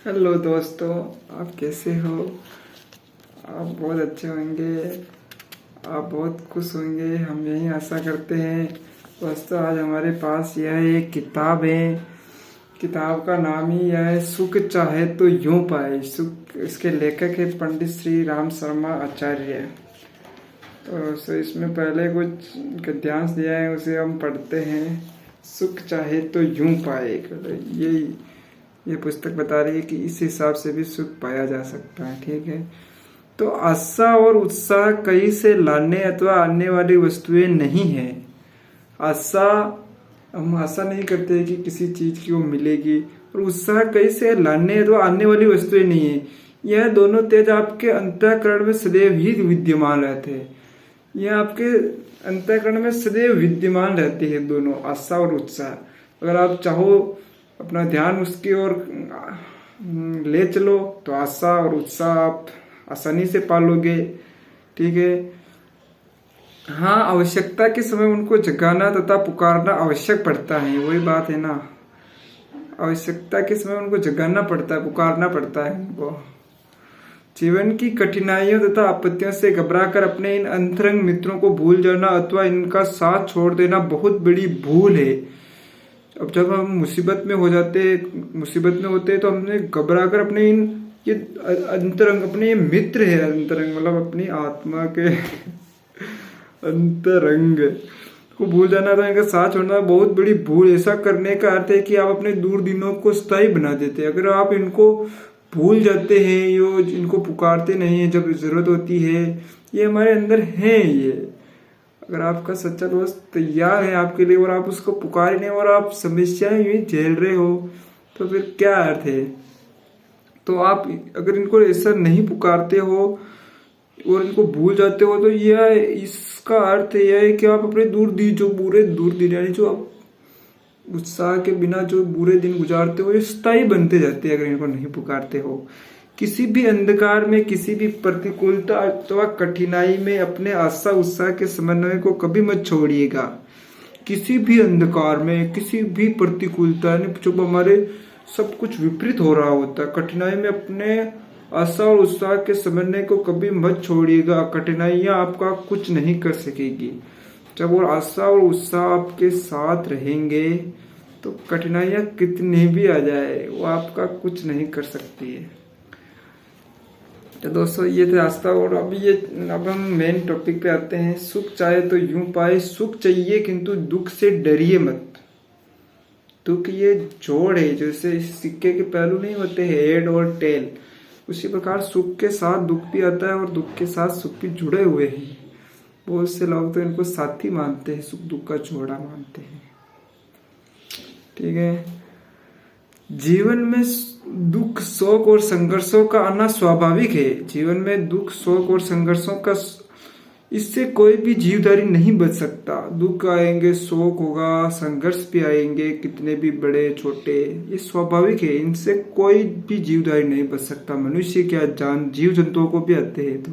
Hello दोस्तों, आप कैसे हो? आप बहुत अच्छे होंगे, आप बहुत खुश होंगे, हम यही आशा करते हैं। दोस्तों, आज हमारे पास यह एक किताब है। किताब का नाम ही यह है, सुख चाहे तो यूं पाए। सुख, इसके लेखक है पंडित श्री राम शर्मा आचार्य। तो इसमें पहले कुछ गद्यांश दिया है, उसे हम पढ़ते हैं। सुख चाहे तो यूं पाए, ये पुस्तक बता रही है कि इस हिसाब से भी सुख पाया जा सकता है। ठीक है, तो आशा और उत्साह कहीं से लाने अथवा आने वाली वस्तुएं नहीं है। आशा, हम आशा नहीं करते कि किसी चीज की वो मिलेगी, और उत्साह कहीं से लाने अथवा आने वाली वस्तुएं नहीं है। यह दोनों तेज आपके अंतःकरण में सदैव ही विद्यमान रहते हैं। यह आपके अंतःकरण में सदैव विद्यमान रहते हैं, दोनों आशा और उत्साह। अगर आप चाहो अपना ध्यान उसकी ओर ले चलो तो आशा और उत्साह आप आसानी से पालोगे। ठीक है, हाँ, आवश्यकता के समय उनको जगाना तथा पुकारना आवश्यक पड़ता है। वही बात है ना, आवश्यकता के समय उनको जगाना पड़ता है, पुकारना पड़ता है उनको। जीवन की कठिनाइयों तथा आपत्तियों से घबराकर अपने इन अंतरंग मित्रों को भूल जाना अथवा इनका साथ छोड़ देना बहुत बड़ी भूल है। अब जब हम मुसीबत में होते हैं तो हमने घबरा कर अपने ये अंतरंग, अपने ये मित्र है अंतरंग, मतलब अपनी आत्मा के अंतरंग को भूल जाना था, इनका साथ छोड़ना बहुत बड़ी भूल। ऐसा करने का अर्थ है कि आप अपने दूर दिनों को स्थायी बना देते हैं। अगर आप इनको भूल जाते हैं, यो इनको पुकारते नहीं है जब जरूरत होती है, ये हमारे अंदर है। ये अगर आपका सच्चा दोस्त तैयार है आपके लिए और आप उसको पुकार नहीं और आप समस्याएं यूं झेल रहे हो, तो फिर क्या अर्थ है? तो आप अगर इनको ऐसा नहीं पुकारते हो और इनको भूल जाते हो, तो यह इसका अर्थ यह है कि आप अपने दूर दिन यानी जो आप उत्साह के बिना जो बुरे दिन गुजारते हो, ये स्थायी बनते जाते हैं अगर इनको नहीं पुकारते हो। किसी भी अंधकार में, किसी भी प्रतिकूलता अथवा कठिनाई में अपने आशा उत्साह के समन्वय को कभी मत छोड़िएगा। किसी भी अंधकार में, किसी भी प्रतिकूलता, जब हमारे सब कुछ विपरीत हो रहा होता है, कठिनाई में अपने आशा और उत्साह के समन्वय को कभी मत छोड़िएगा। कठिनाइयां आपका कुछ नहीं कर सकेगी। जब वो आशा और उत्साह आपके साथ रहेंगे तो कठिनाइयां कितनी भी आ जाए, वो आपका कुछ नहीं कर सकती है। तो दोस्तों, ये थे आस्था। और अब हम मेन टॉपिक पे आते हैं। सुख चाहे तो यूं पाए। सुख चाहिए किंतु दुख से डरिए मत। दुख ये जोड़ है, जैसे सिक्के के पहलू नहीं होते, हेड और टेल, उसी प्रकार सुख के साथ दुख भी आता है और दुख के साथ सुख भी जुड़े हुए हैं। बहुत से लोग तो इनको साथी मानते हैं, सुख दुख का जोड़ा मानते हैं। ठीक है, जीवन में दुख, शोक और संघर्षों का आना स्वाभाविक है। जीवन में दुख, शोक और संघर्षों का, इससे कोई भी जीवधारी नहीं बच सकता। दुख आएंगे, शोक होगा, संघर्ष भी आएंगे, कितने भी बड़े छोटे, ये स्वाभाविक है। इनसे कोई भी जीवधारी नहीं बच सकता। मनुष्य क्या, जीव जंतुओं को भी आते हैं। तो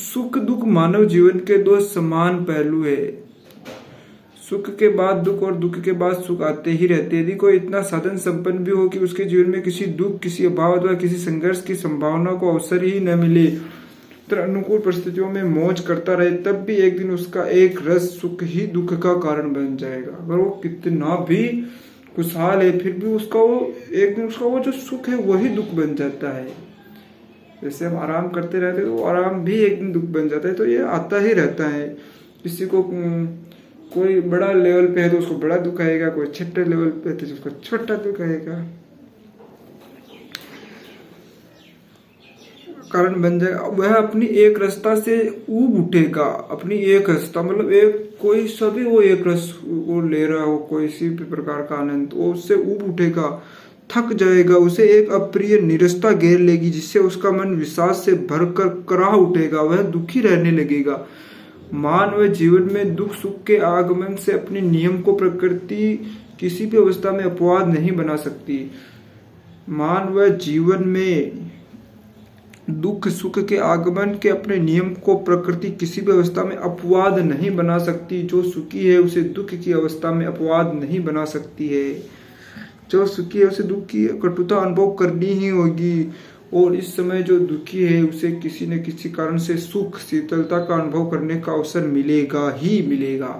सुख दुख मानव जीवन के दो समान पहलू है। सुख के बाद दुख और दुख के बाद सुख आते ही रहते हैं। यदि कोई इतना साधन संपन्न भी हो कि उसके जीवन में किसी दुख, किसी अभाव अथवा किसी संघर्ष की संभावना को अवसर ही न मिले, तो अनुकूल परिस्थितियों में मौज करता रहे, तब भी एक दिन उसका एक रस सुख ही दुख का कारण बन जाएगा। अगर वो कितना भी खुशहाल है, फिर भी उसका वो एक दिन उसका वो जो सुख है वही दुख बन जाता है। जैसे हम आराम करते रहते हैं तो आराम भी एक दिन दुख बन जाता है। तो ये आता ही रहता है। किसी को कोई बड़ा लेवल पे है तो उसको बड़ा दुख आएगा, कोई छोटे लेवल पे है तो उसको छोटा दुख आएगा, कारण बन जाएगा। वह अपनी एक रस्ता से ऊब उठेगा। अपनी एक रस्ता मतलब एक कोई सभी वो एक रस वो ले रहा हो, कोई सी भी प्रकार का आनंद, वो उससे ऊब उठेगा, थक जाएगा। उसे एक अप्रिय निरस्ता घेर लेगी, जिससे उसका मन विषाद से भरकर कराह उठेगा, वह दुखी रहने लगेगा। मानव जीवन में दुख सुख के आगमन से अपने नियम को प्रकृति किसी भी अवस्था में अपवाद नहीं बना सकती। मानव जीवन में दुख सुख के आगमन के अपने नियम को प्रकृति किसी भी अवस्था में अपवाद नहीं बना सकती। जो सुखी है उसे दुख की अवस्था में अपवाद नहीं बना सकती है। जो सुखी है उसे दुख की कटुता अनुभव करनी ही होगी, और इस समय जो दुखी है उसे किसी न किसी कारण से सुख शीतलता का अनुभव करने का अवसर मिलेगा ही मिलेगा।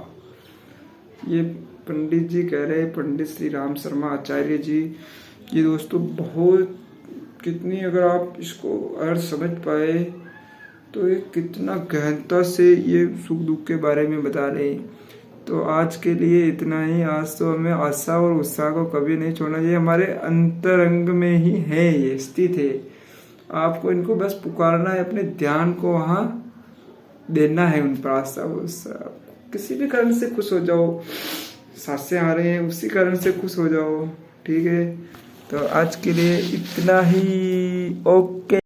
ये पंडित जी कह रहे हैं, पंडित श्री राम शर्मा आचार्य जी। ये दोस्तों बहुत कितनी, अगर आप इसको अर्थ समझ पाए तो ये कितना गहनता से ये सुख दुख के बारे में बता रहे हैं। तो आज के लिए इतना ही। आज तो हमें आशा और उत्साह को कभी नहीं छोड़ना चाहिए, हमारे अंतरंग में ही है, ये स्थित है। आपको इनको बस पुकारना है, अपने ध्यान को वहाँ देना है उन पर आशा और उत्साह। किसी भी कारण से खुश हो जाओ, सांसें आ रहे हैं उसी कारण से खुश हो जाओ, ठीक है। तो आज के लिए इतना ही, ओके।